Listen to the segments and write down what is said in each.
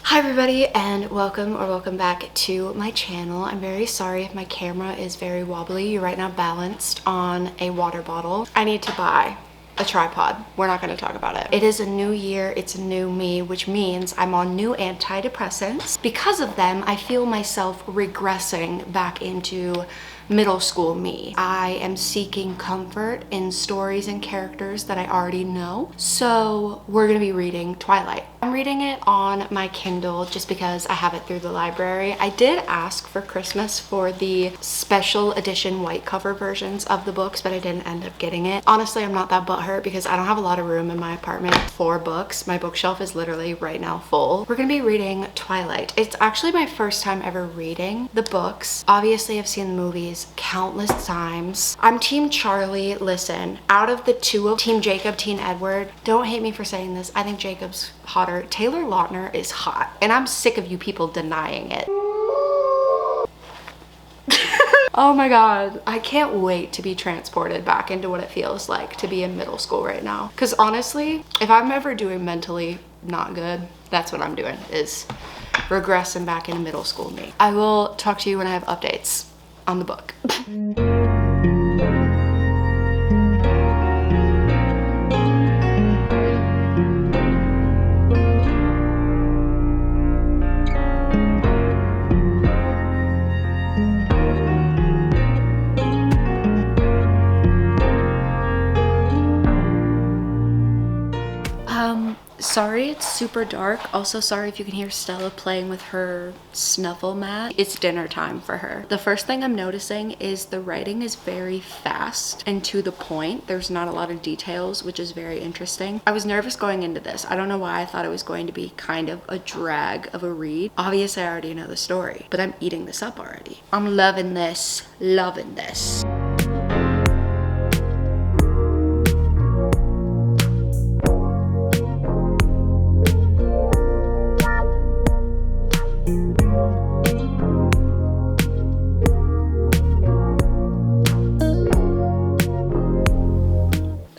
Hi everybody and welcome back to my channel. I'm very sorry if my camera is very wobbly. You're right now balanced on a water bottle. I need to buy a tripod. We're not going to talk about it. It is a new year, it's a new me, which means I'm on new antidepressants. Because of them, I feel myself regressing back into middle school me. I am seeking comfort in stories and characters that I already know. So we're gonna be reading Twilight. I'm reading it on my Kindle just because I have it through the library. I did ask for Christmas for the special edition white cover versions of the books, but I didn't end up getting it. Honestly, I'm not that butthurt because I don't have a lot of room in my apartment for books. My bookshelf is literally right now full. We're gonna be reading Twilight. It's actually my first time ever reading the books. Obviously, I've seen the movies countless times. I'm Team Charlie. Listen, out of the two of Team Jacob, Team Edward, don't hate me for saying this, I think Jacob's hotter. Taylor Lautner is hot, and I'm sick of you people denying it. Oh my god, I can't wait to be transported back into what it feels like to be in middle school right now. Because honestly, if I'm ever doing mentally not good, that's what I'm doing, is regressing back into middle school me. I will talk to you when I have updates on the book. Sorry it's super dark. Also sorry if you can hear Stella playing with her snuffle mat. It's dinner time for her. The first thing I'm noticing is the writing is very fast and to the point. There's not a lot of details, which is very interesting. I was nervous going into this. I don't know why. I thought it was going to be kind of a drag of a read. Obviously, I already know the story, but I'm eating this up already. I'm loving this, loving this.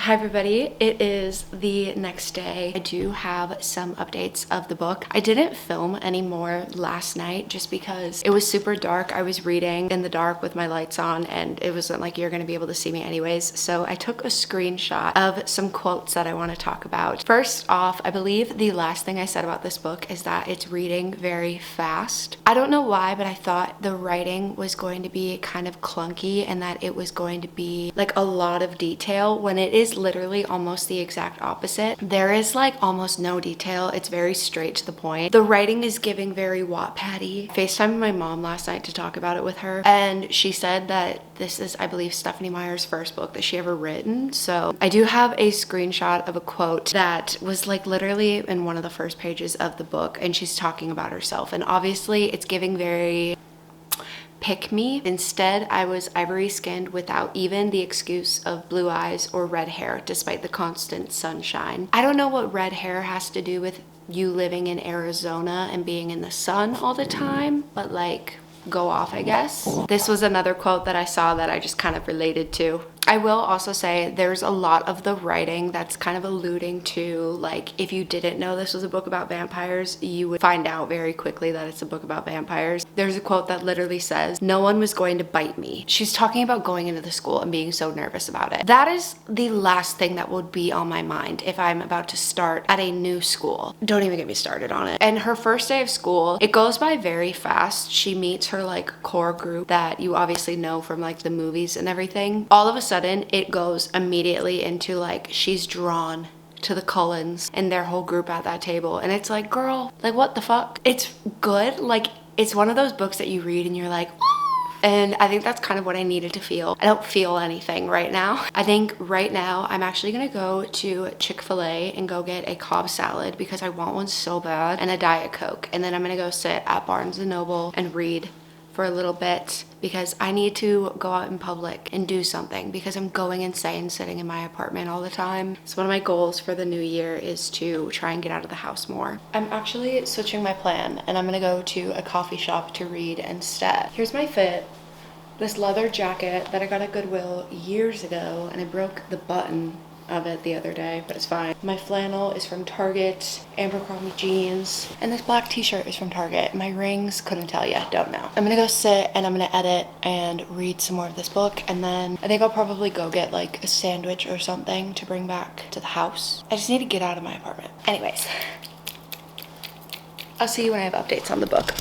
Hi everybody, it is the next day. I do have some updates of the book. I didn't film anymore last night just because it was super dark. I was reading in the dark with my lights on and it wasn't like you're gonna be able to see me anyways. So I took a screenshot of some quotes that I want to talk about. First off, I believe the last thing I said about this book is that it's reading very fast. I don't know why, but I thought the writing was going to be kind of clunky and that it was going to be like a lot of detail when it is literally almost the exact opposite. There is like almost no detail. It's very straight to the point. The writing is giving very Wattpad-y. FaceTimed my mom last night to talk about it with her, and she said that this is, I believe, Stephenie Meyer's first book that she ever written. So I do have a screenshot of a quote that was like literally in one of the first pages of the book, and she's talking about herself, and obviously it's giving very pick me. Instead, I was ivory skinned without even the excuse of blue eyes or red hair, despite the constant sunshine. I don't know what red hair has to do with you living in Arizona and being in the sun all the time, but like, go off, I guess. This was another quote that I saw that I just kind of related to. I will also say there's a lot of the writing that's kind of alluding to, like, if you didn't know this was a book about vampires, you would find out very quickly that it's a book about vampires. There's a quote that literally says, "No one was going to bite me." She's talking about going into the school and being so nervous about it. That is the last thing that would be on my mind if I'm about to start at a new school. Don't even get me started on it. And her first day of school, it goes by very fast. She meets her like core group that you obviously know from like the movies and everything. All of a sudden, it goes immediately into like she's drawn to the Cullens and their whole group at that table, and it's like, girl, like what the fuck? It's good. Like, it's one of those books that you read and you're like, and I think that's kind of what I needed to feel. I don't feel anything right now. I think right now I'm actually gonna go to Chick-fil-A and go get a Cobb salad because I want one so bad, and a Diet Coke, and then I'm gonna go sit at Barnes & Noble and read for a little bit because I need to go out in public and do something because I'm going insane sitting in my apartment all the time. So one of my goals for the new year is to try and get out of the house more. I'm actually switching my plan and I'm gonna go to a coffee shop to read instead. Here's my fit. This leather jacket that I got at Goodwill years ago, and I broke the button of it the other day, but it's fine. My flannel is from Target, Abercrombie jeans, and this black t-shirt is from Target. My rings, couldn't tell you, don't know. I'm gonna go sit and I'm gonna edit and read some more of this book, and then I think I'll probably go get like a sandwich or something to bring back to the house. I just need to get out of my apartment. Anyways, I'll see you when I have updates on the book.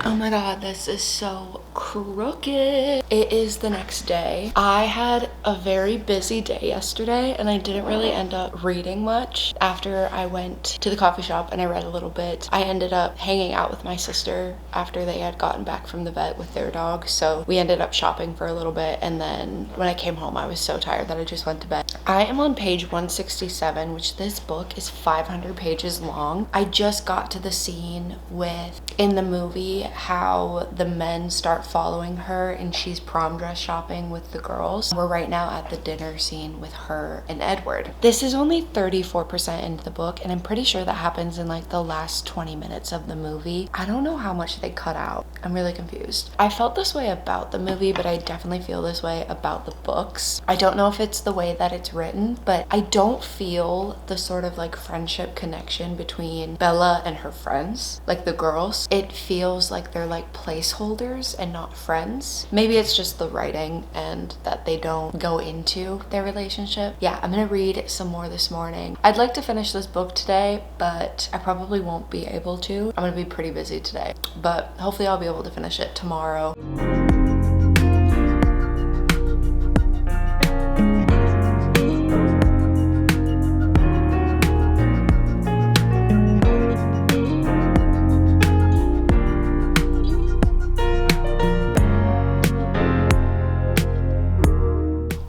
Oh my god, this is so crooked. It is the next day. I had a very busy day yesterday and I didn't really end up reading much. After I went to the coffee shop and I read a little bit, I ended up hanging out with my sister after they had gotten back from the vet with their dog. So we ended up shopping for a little bit, and then when I came home I was so tired that I just went to bed. I am on page 167, which this book is 500 pages long. I just got to the scene with, in the movie, how the men start following her and she's prom dress shopping with the girls. We're right now at the dinner scene with her and Edward. This is only 34% into the book, and I'm pretty sure that happens in like the last 20 minutes of the movie. I don't know how much they cut out. I'm really confused. I felt this way about the movie, but I definitely feel this way about the books. I don't know if it's the way that it's written, but I don't feel the sort of like friendship connection between Bella and her friends, like the girls. It feels like they're like placeholders and not friends. Maybe it's just the writing and that they don't go into their relationship. Yeah, I'm gonna read some more this morning. I'd like to finish this book today, but I probably won't be able to. I'm gonna be pretty busy today, but hopefully I'll be able to finish it tomorrow.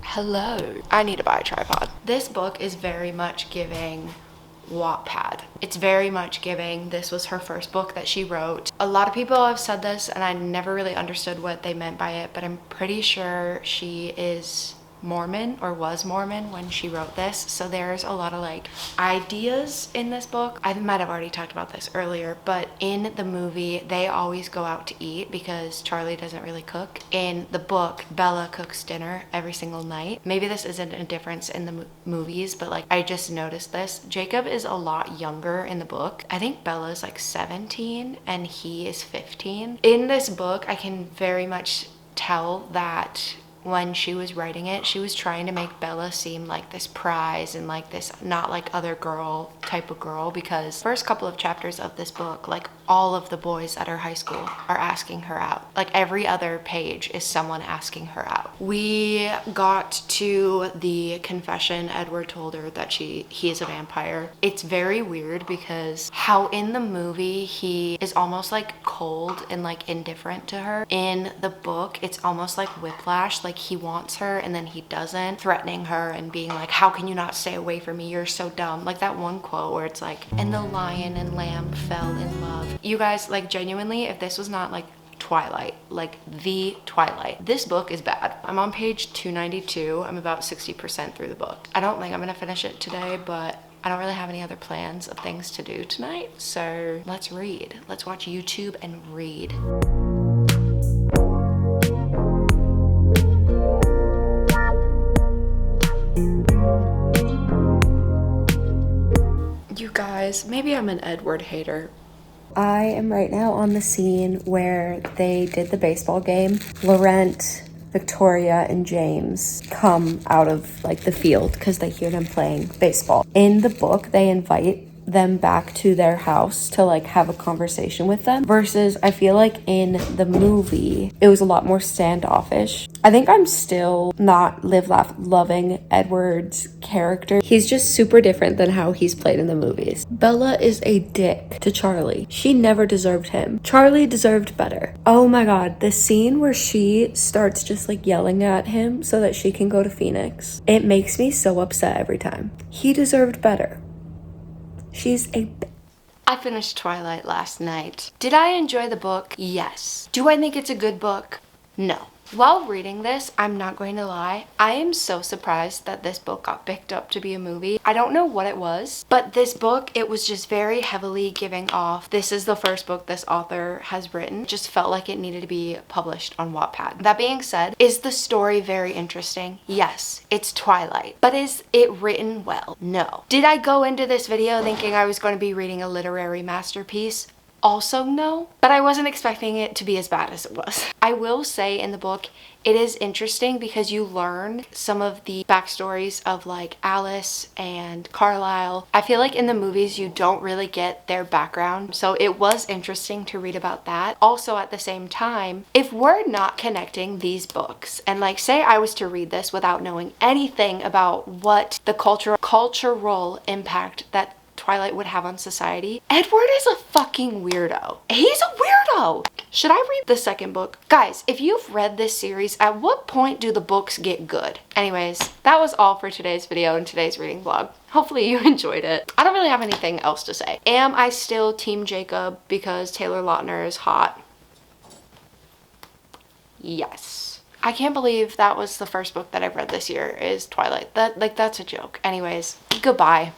Hello. I need to buy a tripod. This book is very much giving Wattpad. It's very much giving, this was her first book that she wrote. A lot of people have said this and I never really understood what they meant by it, but I'm pretty sure she is Mormon or was Mormon when she wrote this. So there's a lot of like ideas in this book. I might have already talked about this earlier, but in the movie they always go out to eat because Charlie doesn't really cook. In the book, Bella cooks dinner every single night. Maybe this isn't a difference in the movies, but like I just noticed this. Jacob is a lot younger in the book. I think Bella's like 17 and he is 15. In this book, I can very much tell that when she was writing it, she was trying to make Bella seem like this prize and like this not like other girl type of girl, because first couple of chapters of this book, like all of the boys at her high school are asking her out. Like every other page is someone asking her out. We got to the confession. Edward told her that he is a vampire. It's very weird because how in the movie he is almost like cold and like indifferent to her. In the book, it's almost like whiplash, like he wants her and then he doesn't, threatening her and being like, how can you not stay away from me? You're so dumb. Like that one quote where it's like, and the lion and lamb fell in love. You guys, like genuinely, if this was not like Twilight, like the Twilight, this book is bad. I'm on page 292. I'm about 60% through the book. I don't think I'm gonna finish it today, but I don't really have any other plans of things to do tonight. So let's read. Let's watch YouTube and read. You guys, maybe I'm an Edward hater. I am right now on the scene where they did the baseball game. Laurent, Victoria, and James come out of like the field because they hear them playing baseball. In the book, they invite them back to their house to like have a conversation with them, versus I feel like in the movie it was a lot more standoffish. I think I'm still not loving Edward's character. He's just super different than how he's played in the movies. Bella is a dick to Charlie. She never deserved him. Charlie deserved better. Oh my god, the scene where she starts just like yelling at him so that she can go to Phoenix, it makes me so upset every time. He deserved better. She's a I finished Twilight last night. Did I enjoy the book? Yes. Do I think it's a good book? No. While reading this, I'm not going to lie, I am so surprised that this book got picked up to be a movie. I don't know what it was, but this book, it was just very heavily giving off, this is the first book this author has written. It just felt like it needed to be published on Wattpad. That being said, is the story very interesting? Yes, it's Twilight. But is it written well? No. Did I go into this video thinking I was going to be reading a literary masterpiece? Also no, but I wasn't expecting it to be as bad as it was. I will say in the book, it is interesting because you learn some of the backstories of like Alice and Carlisle. I feel like in the movies you don't really get their background, so it was interesting to read about that. Also at the same time, if we're not connecting these books, and like say I was to read this without knowing anything about what the cultural impact that Twilight would have on society. Edward is a fucking weirdo. He's a weirdo. Should I read the second book? Guys, if you've read this series, at what point do the books get good? Anyways, that was all for today's video and today's reading vlog. Hopefully you enjoyed it. I don't really have anything else to say. Am I still Team Jacob because Taylor Lautner is hot? Yes. I can't believe that was the first book that I've read this year is Twilight. That's a joke. Anyways, goodbye.